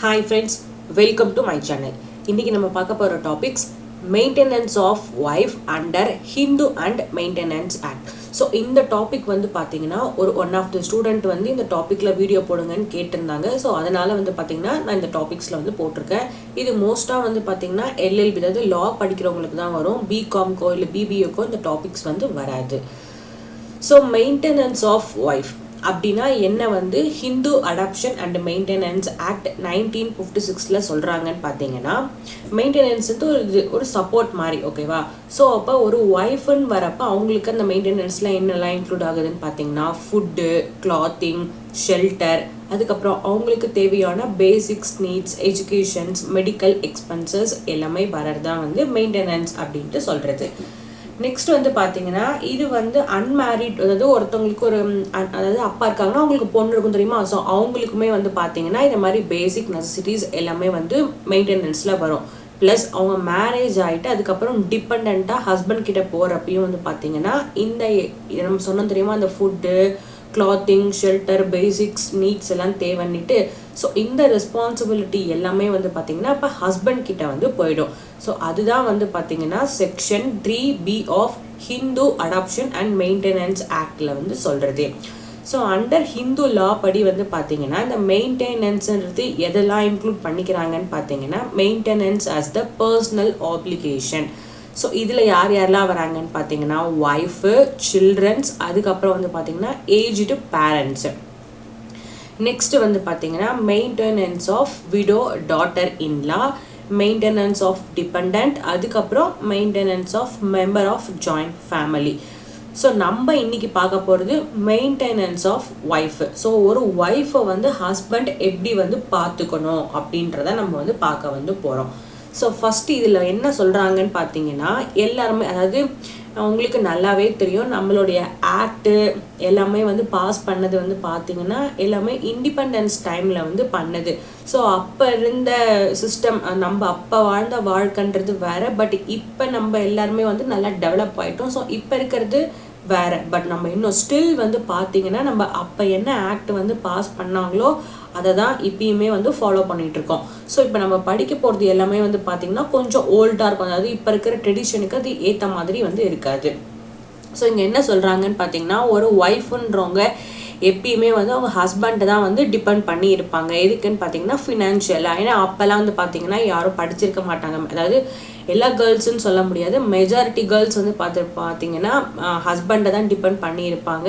Hi friends, welcome to my channel. இன்னைக்கு நம்ம பார்க்க போற topics maintenance of wife under Hindu and maintenance act. So இந்த டாபிக் வந்து பார்த்தீங்கன்னா ஒன் ஆஃப் த ஸ்டூடெண்ட் வந்து இந்த டாப்பிக்கில் வீடியோ போடுங்கன்னு கேட்டிருந்தாங்க. ஸோ அதனால் வந்து பார்த்தீங்கன்னா நான் இந்த டாபிக்ஸில் வந்து போட்டிருக்கேன். இது மோஸ்ட்டாக வந்து பார்த்தீங்கன்னா LLB அதாவது லா படிக்கிறவங்களுக்கு தான் வரும். பிகாம்க்கோ இல்லை பிபிஏக்கோ இந்த டாபிக்ஸ் வந்து வராது. ஸோ மெயின்டெனன்ஸ் ஆஃப் வைஃப் அப்படின்னா என்ன வந்து Hindu adoption and maintenance act 1956 சொல்கிறாங்கன்னு பார்த்தீங்கன்னா மெயின்டெனன்ஸ் வந்து ஒரு சப்போர்ட் மாதிரி, ஓகேவா? ஸோ அப்போ ஒரு ஒய்ஃப்னு வரப்போ அவங்களுக்கு அந்த மெயின்டெனன்ஸில் என்னெல்லாம் இன்க்ளூட் ஆகுதுன்னு பார்த்தீங்கன்னா ஃபுட்டு, கிளாத்திங், ஷெல்டர், அதுக்கப்புறம் அவங்களுக்கு தேவையான basics needs, educations, medical expenses எல்லாமே வரது தான் வந்து மெயின்டெனன்ஸ் அப்படின்ட்டு சொல்கிறது. நெக்ஸ்ட் வந்து பார்த்தீங்கன்னா இது வந்து அன்மேரிட், அதாவது ஒருத்தவங்களுக்கு அதாவது அப்பா இருக்காங்கன்னா அவங்களுக்கு பொண்ணு இருக்கும் தெரியுமா? ஸோ அவங்களுக்குமே வந்து பார்த்தீங்கன்னா இந்த மாதிரி பேசிக் நெசசிட்டிஸ் எல்லாமே வந்து மெயின்டெனன்ஸில் வரும். ப்ளஸ் அவங்க மேரேஜ் ஆகிட்டு அதுக்கப்புறம் டிபெண்ட்டாக ஹஸ்பண்ட் கிட்ட போகிறப்பையும் வந்து பார்த்தீங்கன்னா இந்த நம்ம சொன்னோம் தெரியுமா, அந்த food, clothing, shelter, basics needs எல்லாம் தேவைன்னுட்டு. ஸோ இந்த ரெஸ்பான்சிபிலிட்டி எல்லாமே வந்து பார்த்தீங்கன்னா இப்போ ஹஸ்பண்ட் கிட்ட வந்து போயிடும். ஸோ அதுதான் வந்து பார்த்தீங்கன்னா section 3B of Hindu adoption and maintenance ஆக்டில் வந்து சொல்கிறது. ஸோ அண்டர் ஹிந்து லா படி வந்து பார்த்தீங்கன்னா இந்த மெயின்டெனன்ஸ்ன்றது எதெல்லாம் இன்க்ளூட் பண்ணிக்கிறாங்கன்னு பார்த்தீங்கன்னா மெயின்டெனன்ஸ் ஆஸ் த பர்சனல் ஆப்ளிகேஷன். ஸோ இதில் யார் யாரெல்லாம் வராங்கன்னு பார்த்தீங்கன்னா ஒய்ஃபு, சில்ட்ரன்ஸ், அதுக்கப்புறம் வந்து பார்த்தீங்கன்னா ஏஜ்டு பேரண்ட்ஸு. நெக்ஸ்ட் வந்து பார்த்தீங்கன்னா maintenance of widow, daughter in law, maintenance of depend, அதுக்கப்புறம் maintenance of member of joint family. So நம்ம இன்னைக்கு பார்க்க போகிறது மெயின்டெனன்ஸ் ஆஃப் ஒய்ஃபு. ஸோ ஒரு ஒய்ஃபை வந்து ஹஸ்பண்ட் எப்படி வந்து பார்த்துக்கணும் அப்படின்றத நம்ம வந்து பார்க்க வந்து போகிறோம். ஸோ ஃபஸ்ட்டு இதில் என்ன சொல்கிறாங்கன்னு பார்த்தீங்கன்னா எல்லாருமே, அதாவது அவங்களுக்கு நல்லாவே தெரியும் நம்மளுடைய ஆக்டு எல்லாமே வந்து பாஸ் பண்ணது வந்து பார்த்தீங்கன்னா எல்லாமே இண்டிபெண்டன்ஸ் டைமில் வந்து பண்ணது. ஸோ அப்போ இருந்த சிஸ்டம், நம்ம அப்போ வாழ்ந்த வாழ்க்கைன்றது வேறு. பட் இப்போ நம்ம எல்லாருமே வந்து நல்லா டெவலப் ஆகிட்டோம். ஸோ இப்போ இருக்கிறது வேறு. பட் நம்ம இன்னும் ஸ்டில் வந்து பார்த்தீங்கன்னா நம்ம அப்போ என்ன ஆக்ட் வந்து பாஸ் பண்ணாங்களோ அதை தான் இப்பயுமே வந்து ஃபாலோ பண்ணிட்டு இருக்கோம். ஸோ இப்போ நம்ம படிக்க போகிறது எல்லாமே வந்து பார்த்தீங்கன்னா கொஞ்சம் ஓல்டாக இருக்கும். அதாவது இப்போ இருக்கிற ட்ரெடிஷனுக்கு அது ஏற்ற மாதிரி வந்து இருக்காது. ஸோ இங்கே என்ன சொல்கிறாங்கன்னு பார்த்தீங்கன்னா ஒரு ஒய்ஃபுன்றவங்க எப்பயுமே வந்து அவங்க ஹஸ்பண்டை தான் வந்து டிபெண்ட் பண்ணி இருப்பாங்க. எதுக்குன்னு பார்த்தீங்கன்னா ஃபினான்ஷியலாக. ஏன்னா அப்போல்லாம் வந்து பார்த்தீங்கன்னா யாரும் படிச்சிருக்க மாட்டாங்க. அதாவது எல்லா கேர்ள்ஸுன்னு சொல்ல முடியாது, மெஜாரிட்டி கேர்ள்ஸ் வந்து பார்த்தீங்கன்னா ஹஸ்பண்டை தான் டிபெண்ட் பண்ணி இருப்பாங்க.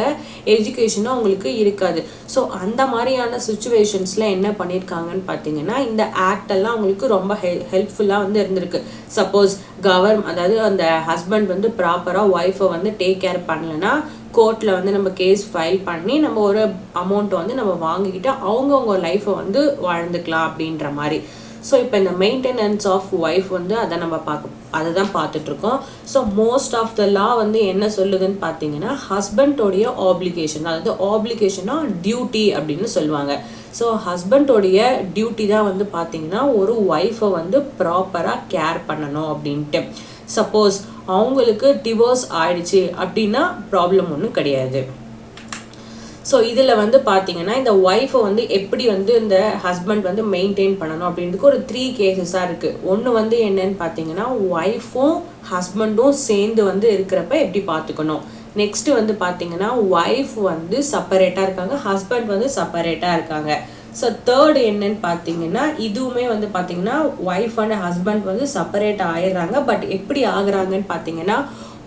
எஜுகேஷனும் அவங்களுக்கு இருக்காது. ஸோ அந்த மாதிரியான சுச்சுவேஷன்ஸில் என்ன பண்ணியிருக்காங்கன்னு பார்த்தீங்கன்னா இந்த ஆக்ட் எல்லாம் அவங்களுக்கு ரொம்ப ஹெல்ப்ஃபுல்லாக வந்து இருந்திருக்கு. சப்போஸ் அதாவது அந்த ஹஸ்பண்ட் வந்து ப்ராப்பராக ஒய்ஃபை வந்து டேக் கேர் பண்ணலைன்னா கோர்ட்டில் வந்து நம்ம கேஸ் ஃபைல் பண்ணி நம்ம ஒரு அமௌண்ட்டை வந்து நம்ம வாங்கிக்கிட்டு அவங்கவுங்க லைஃப்பை வந்து வாழ்ந்துக்கலாம் அப்படின்ற மாதிரி. ஸோ இப்போ இந்த மெயின்டெனன்ஸ் ஆஃப் ஒய்ஃப் வந்து அதை தான் பார்த்துட்ருக்கோம். ஸோ மோஸ்ட் ஆஃப் த லா வந்து என்ன சொல்லுதுன்னு பார்த்தீங்கன்னா ஹஸ்பண்டோடைய ஆப்ளிகேஷன், அதாவது ஆப்ளிகேஷனா டியூட்டி அப்படின்னு சொல்லுவாங்க. ஸோ ஹஸ்பண்டோடைய டியூட்டி தான் வந்து பார்த்தீங்கன்னா ஒரு ஒய்ஃபை வந்து ப்ராப்பராக கேர் பண்ணணும் அப்படின்ட்டு. சப்போஸ் அவங்களுக்கு டிவோர்ஸ் ஆயிடுச்சு அப்படின்னா ப்ராப்ளம் ஒன்றும் கிடையாது. ஸோ இதில் வந்து பார்த்தீங்கன்னா இந்த ஒய்ஃபை வந்து எப்படி வந்து இந்த ஹஸ்பண்ட் வந்து மெயின்டைன் பண்ணணும் அப்படின்றதுக்கு ஒரு 3 கேசஸாக இருக்குது. ஒன்று வந்து என்னன்னு பார்த்தீங்கன்னா ஒய்ஃபும் ஹஸ்பண்டும் சேர்ந்து வந்து இருக்கிறப்ப எப்படி பார்த்துக்கணும். நெக்ஸ்ட்டு வந்து பார்த்தீங்கன்னா ஒய்ஃப் வந்து செப்பரேட்டாக இருக்காங்க, ஹஸ்பண்ட் வந்து செப்பரேட்டாக இருக்காங்க. ஸோ தேர்டு என்னன்னு பார்த்தீங்கன்னா இதுவுமே வந்து பார்த்தீங்கன்னா ஒய்ஃப் அண்ட் ஹஸ்பண்ட் வந்து செப்பரேட் ஆயிடுறாங்க. பட் எப்படி ஆகுறாங்கன்னு பார்த்தீங்கன்னா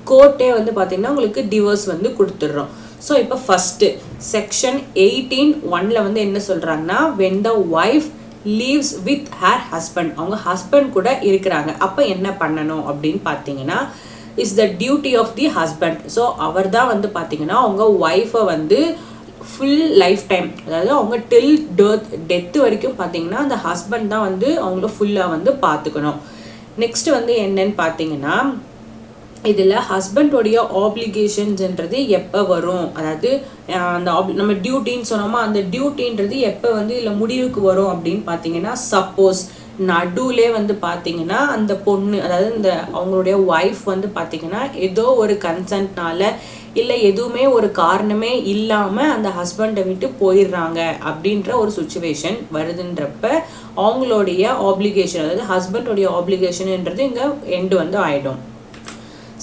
கோர்ட்டே வந்து பார்த்தீங்கன்னா உங்களுக்கு டிவோர்ஸ் வந்து கொடுத்துட்றோம். ஸோ இப்போ ஃபஸ்ட்டு செக்ஷன் 18(1) வந்து என்ன சொல்கிறாங்கன்னா when the wife lives with her husband, அவங்க ஹஸ்பண்ட் கூட இருக்கிறாங்க அப்போ என்ன பண்ணணும் அப்படின்னு பார்த்தீங்கன்னா is the duty of the husband. So அவர் தான் வந்து பார்த்தீங்கன்னா அவங்க ஒய்ஃபை வந்து ஃபுல் லைஃப் டைம், அதாவது அவங்க டில் டெத்து வரைக்கும் பார்த்தீங்கன்னா அந்த ஹஸ்பண்ட் தான் வந்து அவங்கள ஃபுல்லாக வந்து பார்த்துக்கணும். நெக்ஸ்ட் வந்து என்னன்னு பார்த்தீங்கன்னா இதில் ஹஸ்பண்டோடைய ஆப்ளிகேஷன்ஸ்ன்றது எப்போ வரும், அதாவது அந்த நம்ம டியூட்டின்னு சொன்னோமா அந்த டியூட்டின்றது எப்போ வந்து இதில் முடிவுக்கு வரும் அப்படின்னு பார்த்தீங்கன்னா சப்போஸ் நடுவுலே வந்து பார்த்தீங்கன்னா அந்த பொண்ணு, அதாவது இந்த அவங்களுடைய ஒய்ஃப் வந்து பார்த்தீங்கன்னா ஏதோ ஒரு கன்சென்ட்னால இல்லை எதுவுமே ஒரு காரணமே இல்லாமல் அந்த ஹஸ்பண்டை விட்டு போயிடுறாங்க அப்படின்ற ஒரு சுச்சுவேஷன் வருதுன்றப்ப அவங்களுடைய ஆப்ளிகேஷன், அதாவது ஹஸ்பண்டோடைய ஆப்ளிகேஷன்ன்றது இங்கே எண்டு வந்து ஆகிடும்.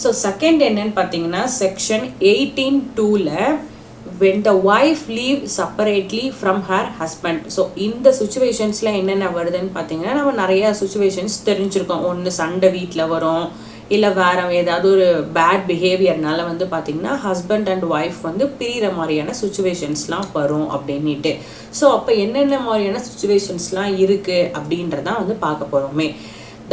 ஸோ செகண்ட் என்னன்னு பார்த்தீங்கன்னா செக்ஷன் 18(2)ல் when the wife leave separately from her husband. So இந்த சுச்சுவேஷன்ஸில் என்னென்ன வருதுன்னு பார்த்தீங்கன்னா நம்ம நிறையா சுச்சுவேஷன்ஸ் தெரிஞ்சிருக்கோம். ஒன்று சண்டை வீட்டில் வரும், இல்லை வேறு ஏதாவது ஒரு பேட் பிஹேவியர்னால வந்து பார்த்திங்கன்னா ஹஸ்பண்ட் அண்ட் ஒய்ஃப் வந்து பிரிகிற மாதிரியான சுச்சுவேஷன்ஸ்லாம் வரும் அப்படின்ட்டு. ஸோ அப்போ என்னென்ன மாதிரியான சுச்சுவேஷன்ஸ்லாம் இருக்குது அப்படின்றதான் வந்து பார்க்க போகிறோமே.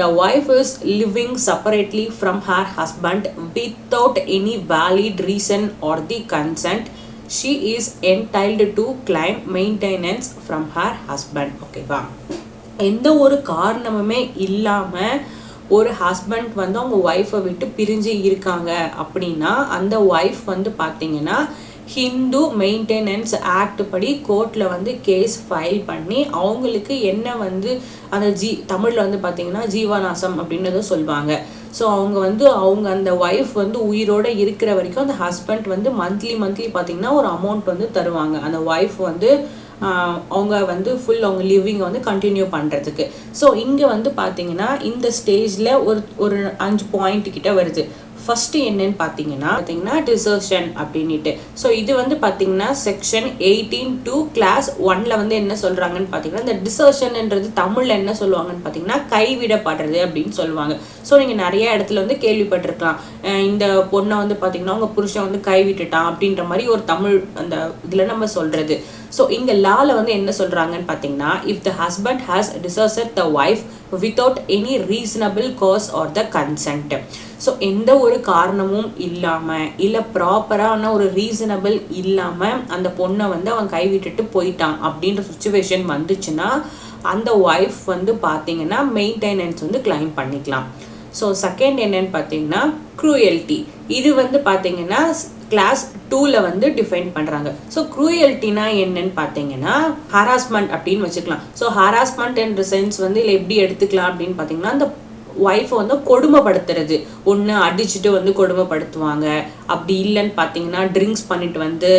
The wife is living separately from her husband without any valid reason or the consent. She is entitled to claim maintenance from her husband. ஓகேவா? எந்த ஒரு காரணமுமே இல்லாமல் ஒரு ஹஸ்பண்ட் வந்து அவங்க ஒய்ஃபை விட்டு பிரிஞ்சு இருக்காங்க அப்படின்னா அந்த ஒய்ஃப் வந்து பார்த்தீங்கன்னா ஹிந்து மெயின்டெனன்ஸ் ஆக்ட் படி கோர்ட்டில் வந்து கேஸ் ஃபைல் பண்ணி அவங்களுக்கு என்ன வந்து அந்த தமிழில் வந்து பார்த்தீங்கன்னா ஜீவனாசம் அப்படின்றத சொல்லுவாங்க. ஸோ அவங்க அந்த ஒய்ஃப் வந்து உயிரோடு இருக்கிற வரைக்கும் அந்த ஹஸ்பண்ட் வந்து மந்த்லி பார்த்தீங்கன்னா ஒரு அமௌண்ட் வந்து தருவாங்க அந்த ஒய்ஃப் வந்து அவங்க வந்து ஃபுல் அவங்க லிவிங்கை வந்து கண்டினியூ பண்ணுறதுக்கு. ஸோ இங்கே வந்து பார்த்தீங்கன்னா இந்த ஸ்டேஜில் ஒரு 5 பாயிண்ட் கிட்ட வருது. ஃபஸ்ட்டு என்னன்னு பார்த்தீங்கன்னா டிசர்ஷன் அப்படின்ட்டு. ஸோ இது வந்து பார்த்தீங்கன்னா செக்ஷன் 18(2) கிளாஸ் 1ல் வந்து என்ன சொல்கிறாங்கன்னு பார்த்தீங்கன்னா இந்த டிசர்ஷன்ன்றது தமிழில் என்ன சொல்லுவாங்கன்னு பார்த்தீங்கன்னா கைவிடப்படுறது அப்படின்னு சொல்லுவாங்க. ஸோ நீங்கள் நிறைய இடத்துல வந்து கேள்விப்பட்டிருக்கலாம், இந்த பொண்ணை வந்து பார்த்தீங்கன்னா உங்கள் புருஷன் வந்து கைவிட்டுட்டான் அப்படின்ற மாதிரி ஒரு தமிழ் அந்த இதில் நம்ம சொல்கிறது. ஸோ இங்கே லாவில் வந்து என்ன சொல்கிறாங்கன்னு பார்த்தீங்கன்னா if the husband has deserted the wife without any reasonable cause or the consent. So எந்த ஒரு காரணமும் இல்லாமல் இல்லை ப்ராப்பரான ஒரு ரீசனபிள் இல்லாமல் அந்த பொண்ணை வந்து அவன் கைவிட்டுட்டு போயிட்டான் அப்படின்ற சுச்சுவேஷன் வந்துச்சுன்னா அந்த ஒய்ஃப் வந்து பார்த்தீங்கன்னா மெயின்டெனன்ஸ் வந்து கிளைம் பண்ணிக்கலாம். ஸோ செகண்ட் என்னன்னு பார்த்தீங்கன்னா க்ரூயல்ட்டி. இது வந்து பார்த்தீங்கன்னா கிளாஸ் 2ல் வந்து டிஃபைன் பண்ணுறாங்க. ஸோ க்ரூயல்ட்டினா என்னன்னு பார்த்தீங்கன்னா ஹராஸ்மெண்ட் அப்படின்னு வச்சுக்கலாம். ஸோ ஹராஸ்மெண்ட் என்ற சென்ஸ் வந்து இல்லை எப்படி எடுத்துக்கலாம் அப்படின்னு பார்த்தீங்கன்னா அந்த ஒய்ஃபை வந்து கொடுமைப்படுத்துறது, ஒன்று அடிச்சுட்டு வந்து கொடுமைப்படுத்துவாங்க, அப்படி இல்லைன்னு பார்த்தீங்கன்னா ட்ரிங்க்ஸ் பண்ணிட்டு வந்து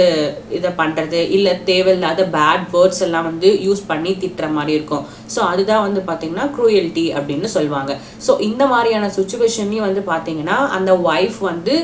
இதை பண்ணுறது, இல்லை தேவையில்லாத பேட் வேர்ட்ஸ் எல்லாம் வந்து யூஸ் பண்ணி திட்டுற மாதிரி இருக்கும். ஸோ அதுதான் வந்து பார்த்தீங்கன்னா க்ரூயல்ட்டி அப்படின்னு சொல்லுவாங்க. ஸோ இந்த மாதிரியான சுச்சுவேஷன்லையும் வந்து பார்த்தீங்கன்னா அந்த ஒய்ஃப் வந்து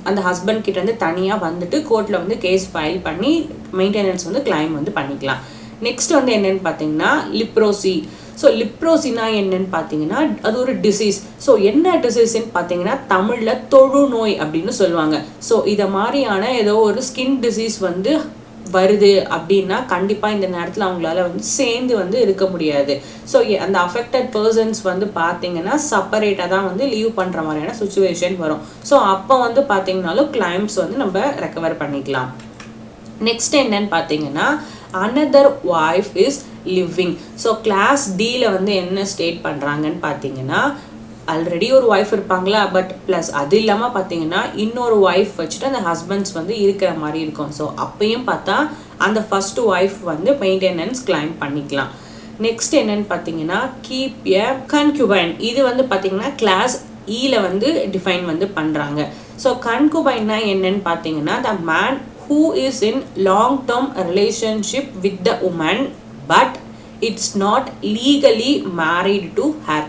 அந்த ஹஸ்பண்ட் கிட்ட வந்து தனியாக வந்துட்டு கோர்ட்டில் வந்து கேஸ் ஃபைல் பண்ணி மெயின்டெனன்ஸ் வந்து கிளைம் வந்து பண்ணிக்கலாம். நெக்ஸ்ட் வந்து என்னன்னு பார்த்தீங்கன்னா லிப்ரோசி. ஸோ லிப்ரோசினா என்னன்னு பார்த்தீங்கன்னா அது ஒரு டிசீஸ். ஸோ என்ன டிசீஸ்ன்னு பார்த்தீங்கன்னா தமிழில் தொழுநோய் அப்படின்னு சொல்லுவாங்க. ஸோ இதை மாதிரியான ஏதோ ஒரு ஸ்கின் டிசீஸ் வந்து வருது அப்படின்னா கண்டிப்பாக இந்த நேரத்தில் அவங்களால வந்து சேர்ந்து வந்து இருக்க முடியாது. ஸோ அந்த அஃபெக்டட் பர்சன்ஸ் வந்து பார்த்தீங்கன்னா செப்பரேட்டாக தான் வந்து லீவ் பண்ணுற மாதிரியான சுச்சுவேஷன் வரும். ஸோ அப்போ வந்து பார்த்தீங்கன்னாலும் கிளைம்ஸ் வந்து நம்ம ரெக்கவர் பண்ணிக்கலாம். நெக்ஸ்ட் என்னன்னு பார்த்தீங்கன்னா another wife is living. So clause டியில் வந்து என்ன ஸ்டேட் பண்ணுறாங்கன்னு பார்த்தீங்கன்னா ஆல்ரெடி ஒரு ஒய்ஃப் இருப்பாங்களா, பட் ப்ளஸ் அது இல்லாமல் பார்த்தீங்கன்னா இன்னொரு ஒய்ஃப் வச்சுட்டு அந்த ஹஸ்பண்ட்ஸ் வந்து இருக்கிற மாதிரி இருக்கும். ஸோ அப்பயும் பார்த்தா அந்த ஃபஸ்ட்டு ஒய்ஃப் வந்து மெயின்டெனன்ஸ் கிளைம் பண்ணிக்கலாம். நெக்ஸ்ட் என்னன்னு பார்த்தீங்கன்னா கீப் எ கன்குபைன். இது வந்து பார்த்தீங்கன்னா கிளாஸ் ஈல வந்து டிஃபைன் வந்து பண்ணுறாங்க. ஸோ கன்குபைன்னா என்னன்னு பார்த்தீங்கன்னா the man who is in long-term relationship with the woman but it's not legally married to her.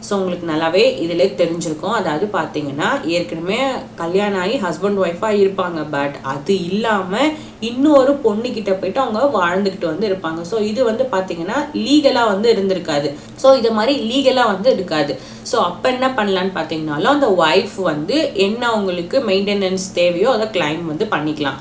So உங்களுக்கு நல்லாவே இதில் தெரிஞ்சிருக்கும். அதாவது பார்த்தீங்கன்னா ஏற்கனவே கல்யாணம் ஆகி ஹஸ்பண்ட் ஒய்ஃபாக இருப்பாங்க, பட் அது இல்லாமல் இன்னொரு பொண்ணுக்கிட்ட போயிட்டு அவங்க வாழ்ந்துக்கிட்டு வந்து இருப்பாங்க. ஸோ இது வந்து பார்த்தீங்கன்னா லீகலாக வந்து இருந்திருக்காது. ஸோ இது மாதிரி லீகலாக வந்து இருக்காது. ஸோ அப்போ என்ன பண்ணலான்னு பார்த்தீங்கன்னாலும் அந்த ஒய்ஃப் வந்து என்ன அவங்களுக்கு மெயின்டெனன்ஸ் தேவையோ அதை கிளைம் வந்து பண்ணிக்கலாம்.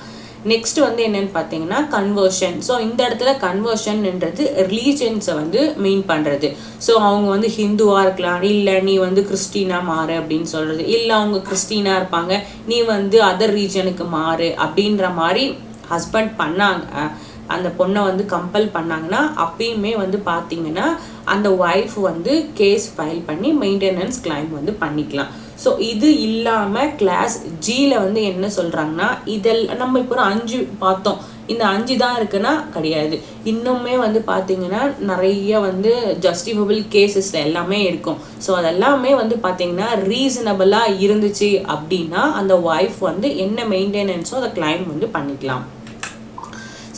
நெக்ஸ்ட் வந்து என்னன்னு பார்த்தீங்கன்னா கன்வர்ஷன். ஸோ இந்த இடத்துல கன்வர்ஷன்ன்றது ரிலீஜன்ஸை வந்து மீன் பண்ணுறது. ஸோ அவங்க வந்து ஹிந்துவாக இருக்கலாம், இல்லை நீ வந்து கிறிஸ்டினாக மாறு அப்படின்னு சொல்கிறது, இல்லை அவங்க கிறிஸ்டினாக இருப்பாங்க நீ வந்து அதர் ரீஜனுக்கு மாறு அப்படின்ற மாதிரி ஹஸ்பண்ட் பண்ணாங்க, அந்த பொண்ணை வந்து கம்பல் பண்ணாங்கன்னா அப்பயுமே வந்து பார்த்தீங்கன்னா அந்த ஒய்ஃப் வந்து கேஸ் ஃபைல் பண்ணி மெயின்டெனன்ஸ் கிளைம் வந்து பண்ணிக்கலாம். ஸோ இது இல்லாமல் கிளாஸ் ஜியில் வந்து என்ன சொல்கிறாங்கன்னா இதெல்லாம் நம்ம இப்போ ஒரு 5 பார்த்தோம். இந்த 5 தான் இருக்குன்னா கிடையாது. இன்னுமே வந்து பார்த்தீங்கன்னா நிறைய வந்து ஜஸ்டிஃபபிள் கேசஸ்ல எல்லாமே இருக்கும். ஸோ அதெல்லாமே வந்து பார்த்தீங்கன்னா ரீசனபிளாக இருந்துச்சு அப்படின்னா அந்த ஒய்ஃப் வந்து என்ன மெயின்டெனன்ஸோ அதை கிளைம் வந்து பண்ணிக்கலாம்.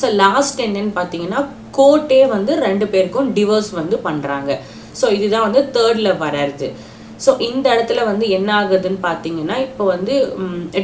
ஸோ லாஸ்ட் என்னன்னு பார்த்தீங்கன்னா கோர்ட்டே வந்து 2 பேருக்கும் டிவோர்ஸ் வந்து பண்ணுறாங்க. ஸோ இதுதான் வந்து தேர்டில் வர்றது. ஸோ இந்த இடத்துல வந்து என்ன ஆகுதுன்னு பார்த்தீங்கன்னா இப்போ வந்து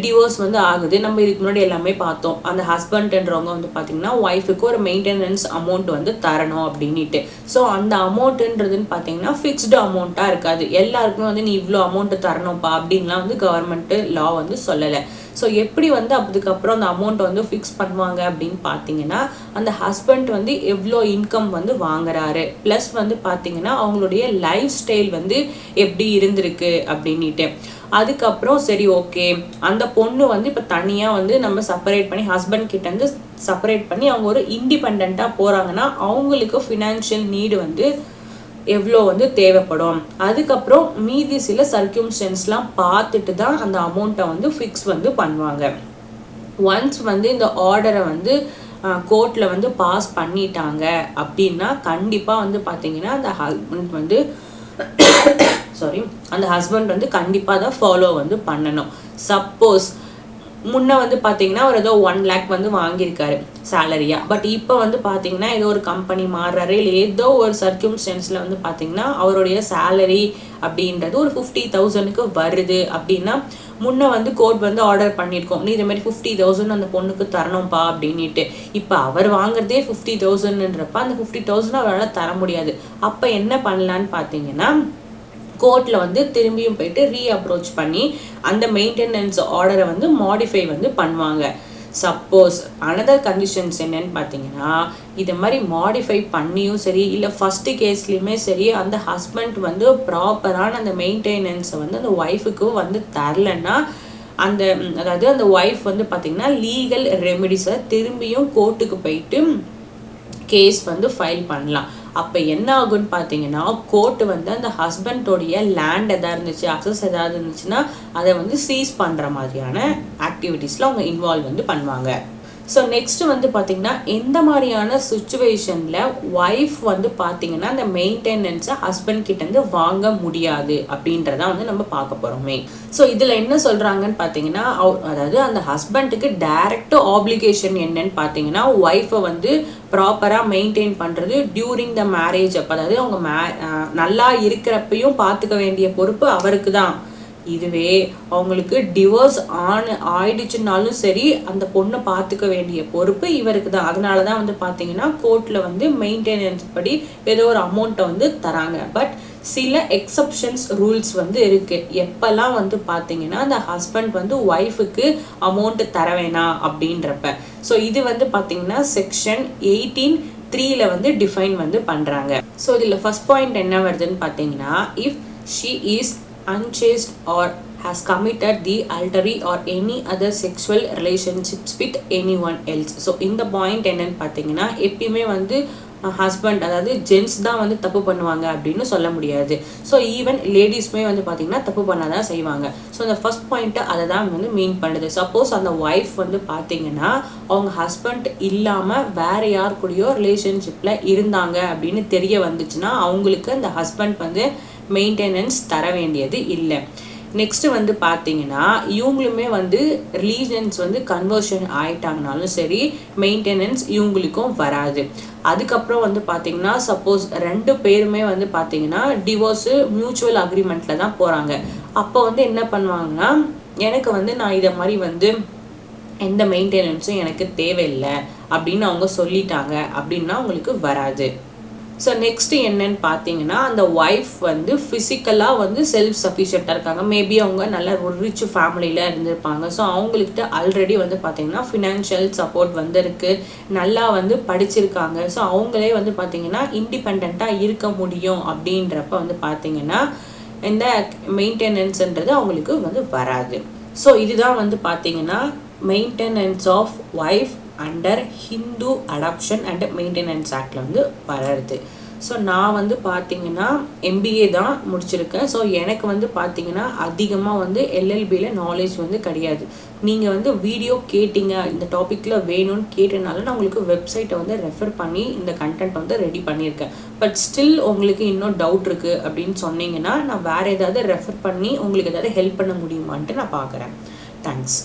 டிவோர்ஸ் வந்து ஆகுது. நம்ம இதுக்கு முன்னாடி எல்லாமே பார்த்தோம். அந்த ஹஸ்பண்ட்ன்றவங்க வந்து பார்த்தீங்கன்னா ஒய்ஃபுக்கு ஒரு மெயின்டெனன்ஸ் அமௌண்ட் வந்து தரணும் அப்படின்ட்டு. ஸோ அந்த அமௌண்ட்டுன்றதுன்னு பார்த்தீங்கன்னா ஃபிக்ஸ்டு அமௌண்ட்டாக இருக்காது. எல்லாருக்குமே வந்து நீ இவ்வளோ அமௌண்ட் தரணும்ப்பா அப்படின்லாம் வந்து கவர்மெண்ட்டு லா வந்து சொல்லலை. ஸோ எப்படி வந்து அதுக்கப்புறம் அந்த அமௌண்ட்டை வந்து ஃபிக்ஸ் பண்ணுவாங்க அப்படின்னு பார்த்தீங்கன்னா அந்த ஹஸ்பண்ட் வந்து எவ்வளோ இன்கம் வந்து வாங்குறாரு, ப்ளஸ் வந்து பார்த்தீங்கன்னா அவங்களுடைய லைஃப் ஸ்டைல் வந்து எப்படி இருந்திருக்கு அப்படின்ட்டு. அதுக்கப்புறம் சரி ஓகே அந்த பொண்ணு வந்து இப்போ தனியாக வந்து நம்ம செப்பரேட் பண்ணி ஹஸ்பண்ட் கிட்ட இருந்து செப்பரேட் பண்ணி அவங்க ஒரு இண்டிபெண்ட்டாக போகிறாங்கன்னா அவங்களுக்கு ஃபினான்ஷியல் நீடு வந்து எவ்வளோ வந்து தேவைப்படும். அதுக்கப்புறம் மீதி சில சர்க்கியூம்ஸ்டன்ஸ்லாம் பார்த்துட்டு தான் அந்த அமௌண்ட்டை வந்து ஃபிக்ஸ் வந்து பண்ணுவாங்க. ஒன்ஸ் வந்து இந்த ஆர்டரை வந்து கோர்ட்டில் வந்து பாஸ் பண்ணிட்டாங்க அப்படின்னா கண்டிப்பாக வந்து பார்த்தீங்கன்னா அந்த ஹஸ்பண்ட் வந்து அந்த ஹஸ்பண்ட் வந்து கண்டிப்பாக தான் ஃபாலோ வந்து பண்ணணும். சப்போஸ் முன்ன வந்து பார்த்தீங்கன்னா ஒரு ஏதோ 1 lakh வந்து வாங்கியிருக்காரு சேலரியா, பட் இப்போ வந்து பார்த்தீங்கன்னா ஏதோ ஒரு கம்பெனி மாறுறாரு இல்லை ஏதோ ஒரு சர்க்கியூம்ஸ்டன்ஸில் வந்து பார்த்தீங்கன்னா அவருடைய சேலரி அப்படின்றது ஒரு 50,000க்கு வருது அப்படின்னா முன்ன வந்து கோர்ட் வந்து ஆர்டர் பண்ணியிருக்கோம், நீ இதே மாதிரி 50,000 அந்த பொண்ணுக்கு தரணும்ப்பா அப்படின்ட்டு. இப்போ அவர் வாங்குறதே 50,000ன்றப்ப அந்த 50,000 அவரால் தர முடியாது. அப்போ என்ன பண்ணலான்னு பார்த்தீங்கன்னா கோர்ட்டில் வந்து திரும்பியும் போயிட்டு ரீஅப்ரோச் பண்ணி அந்த மெயின்டெனன்ஸ் ஆர்டரை வந்து மாடிஃபை வந்து பண்ணுவாங்க. சப்போஸ் அனதர் கண்டிஷன்ஸ் என்னன்னு பார்த்தீங்கன்னா இது மாதிரி மாடிஃபை பண்ணியும் சரி இல்லை ஃபஸ்ட்டு கேஸ்லேயுமே சரி அந்த ஹஸ்பண்ட் வந்து ப்ராப்பரான அந்த மெயின்டெனன்ஸை வந்து அந்த ஒய்ஃபுக்கு வந்து தரலைன்னா அதாவது அந்த ஒய்ஃப் வந்து பார்த்தீங்கன்னா லீகல் ரெமெடிஸை திரும்பியும் கோர்ட்டுக்கு போயிட்டு கேஸ் வந்து ஃபைல் பண்ணலாம். அப்போ என்ன ஆகுன்னு பார்த்தீங்கன்னா கோர்ட்டு வந்து அந்த ஹஸ்பண்டோடைய லேண்ட் எதாவது இருந்துச்சு, அக்சஸ் ஏதாவது இருந்துச்சுன்னா அதை வந்து சீஸ் பண்ணுற மாதிரியான ஆக்டிவிட்டீஸில் அவங்க இன்வால்வ் வந்து பண்ணுவாங்க. ஸோ நெக்ஸ்ட் வந்து பார்த்தீங்கன்னா எந்த மாதிரியான சுச்சுவேஷனில் ஒய்ஃப் வந்து பார்த்தீங்கன்னா அந்த மெயின்டெனன்ஸை ஹஸ்பண்ட் கிட்டேருந்து வாங்க முடியாது அப்படின்றதான் வந்து நம்ம பார்க்க போகிறோமே. ஸோ இதில் என்ன சொல்கிறாங்கன்னு பார்த்தீங்கன்னா அதாவது அந்த ஹஸ்பண்டுக்கு டைரக்ட் ஆப்ளிகேஷன் என்னன்னு பார்த்தீங்கன்னா ஒய்ஃபை வந்து ப்ராப்பராக மெயின்டைன் பண்ணுறது டியூரிங் த மேரேஜ். அப்போ அதாவது அவங்க நல்லா இருக்கிறப்பையும் பார்த்துக்க வேண்டிய பொறுப்பு அவருக்கு தான். இதுவே அவங்களுக்கு டிவோர்ஸ் ஆயிடுச்சுனாலும் சரி அந்த பொண்ணை பார்த்துக்க வேண்டிய பொறுப்பு இவருக்கு தான். அதனால தான் வந்து பார்த்தீங்கன்னா கோர்ட்டில் வந்து மெயின்டெனன்ஸ் படி ஏதோ ஒரு அமௌண்ட்டை வந்து தராங்க. பட் சில எக்ஸப்ஷன்ஸ் ரூல்ஸ் வந்து இருக்குது. எப்போல்லாம் வந்து பார்த்தீங்கன்னா அந்த ஹஸ்பண்ட் வந்து ஒய்ஃபுக்கு அமௌண்ட்டு தர வேணாம் அப்படின்றப்ப. ஸோ இது வந்து பார்த்தீங்கன்னா செக்ஷன் 18(3) வந்து டிஃபைன் வந்து பண்ணுறாங்க. ஸோ இதில் ஃபர்ஸ்ட் பாயிண்ட் என்ன வருதுன்னு பார்த்தீங்கன்னா if she is unchaste or has committed the adultery or any other sexual relationships with anyone else. So இந்த பாயிண்ட் என்னன்னு பார்த்தீங்கன்னா எப்பயுமே வந்து ஹஸ்பண்ட் அதாவது ஜென்ட்ஸ் தான் வந்து தப்பு பண்ணுவாங்க அப்படின்னு சொல்ல முடியாது. ஸோ ஈவன் லேடிஸ்மே வந்து பார்த்தீங்கன்னா தப்பு பண்ணாதான் செய்வாங்க. ஸோ அந்த ஃபர்ஸ்ட் பாயிண்ட்டு அதை தான் வந்து மீன் பண்ணுது. சப்போஸ் அந்த ஒய்ஃப் வந்து பார்த்தீங்கன்னா அவங்க ஹஸ்பண்ட் இல்லாமல் வேற யார் கூடயோ ரிலேஷன்ஷிப்பில் இருந்தாங்க அப்படின்னு தெரிய வந்துச்சுன்னா அவங்களுக்கு அந்த ஹஸ்பண்ட் வந்து மெயின்டெனன்ஸ் தர வேண்டியது இல்லை. நெக்ஸ்ட் வந்து பார்த்தீங்கன்னா இவங்களுமே வந்து ரிலீஜன்ஸ் வந்து கன்வர்ஷன் ஆயிட்டாங்கனாலும் சரி மெயின்டெனன்ஸ் இவங்களுக்கும் வராது. அதுக்கப்புறம் வந்து பார்த்தீங்கன்னா சப்போஸ் 2 பேருமே வந்து பார்த்தீங்கன்னா டிவோர்ஸு மியூச்சுவல் அக்ரிமெண்ட்டில் தான் போகிறாங்க. அப்போ வந்து என்ன பண்ணுவாங்கன்னா எனக்கு வந்து நான் இதை மாதிரி வந்து எந்த மெயின்டெனன்ஸும் எனக்கு தேவையில்லை அப்படின்னு அவங்க சொல்லிட்டாங்க அப்படின்னா அவங்களுக்கு வராது. ஸோ நெக்ஸ்ட் என்னன்னு பார்த்தீங்கன்னா அந்த ஒய்ஃப் வந்து ஃபிசிக்கலாக வந்து செல்ஃப் சஃபிஷியண்ட்டாக இருக்காங்க. மேபி அவங்க நல்ல ஒரு ரிச் ஃபேமிலியில் இருந்திருப்பாங்க. ஸோ அவங்கக்கிட்ட ஆல்ரெடி வந்து பார்த்தீங்கன்னா ஃபினான்ஷியல் சப்போர்ட் வந்து இருக்குது, நல்லா வந்து படிச்சிருக்காங்க. ஸோ அவங்களே வந்து பார்த்தீங்கன்னா இண்டிபெண்ட்டாக இருக்க முடியும் அப்படின்றப்ப வந்து பார்த்தீங்கன்னா இந்த மெயின்டெனன்ஸ்ன்றது அவங்களுக்கு வந்து வராது. ஸோ இதுதான் வந்து பார்த்தீங்கன்னா maintenance of wife under Hindu adoption and maintenance ஆக்டில் வந்து வர்றது. ஸோ நான் வந்து பார்த்தீங்கன்னா MBA தான் முடிச்சிருக்கேன். ஸோ எனக்கு வந்து பார்த்தீங்கன்னா அதிகமாக வந்து LLBயில் நாலேஜ் வந்து கிடையாது. நீங்கள் வந்து வீடியோ கேட்டிங்க, இந்த டாப்பிக்கில் வேணும்னு கேட்டனால நான் உங்களுக்கு வெப்சைட்டை வந்து ரெஃபர் பண்ணி இந்த கண்டென்ட் வந்து ரெடி பண்ணியிருக்கேன். பட் ஸ்டில் உங்களுக்கு இன்னும் டவுட் இருக்குது அப்படின்னு சொன்னீங்கன்னா நான் வேறு ஏதாவது ரெஃபர் பண்ணி உங்களுக்கு ஏதாவது ஹெல்ப் பண்ண முடியுமான்ட்டு நான் பார்க்குறேன். தேங்க்ஸ்.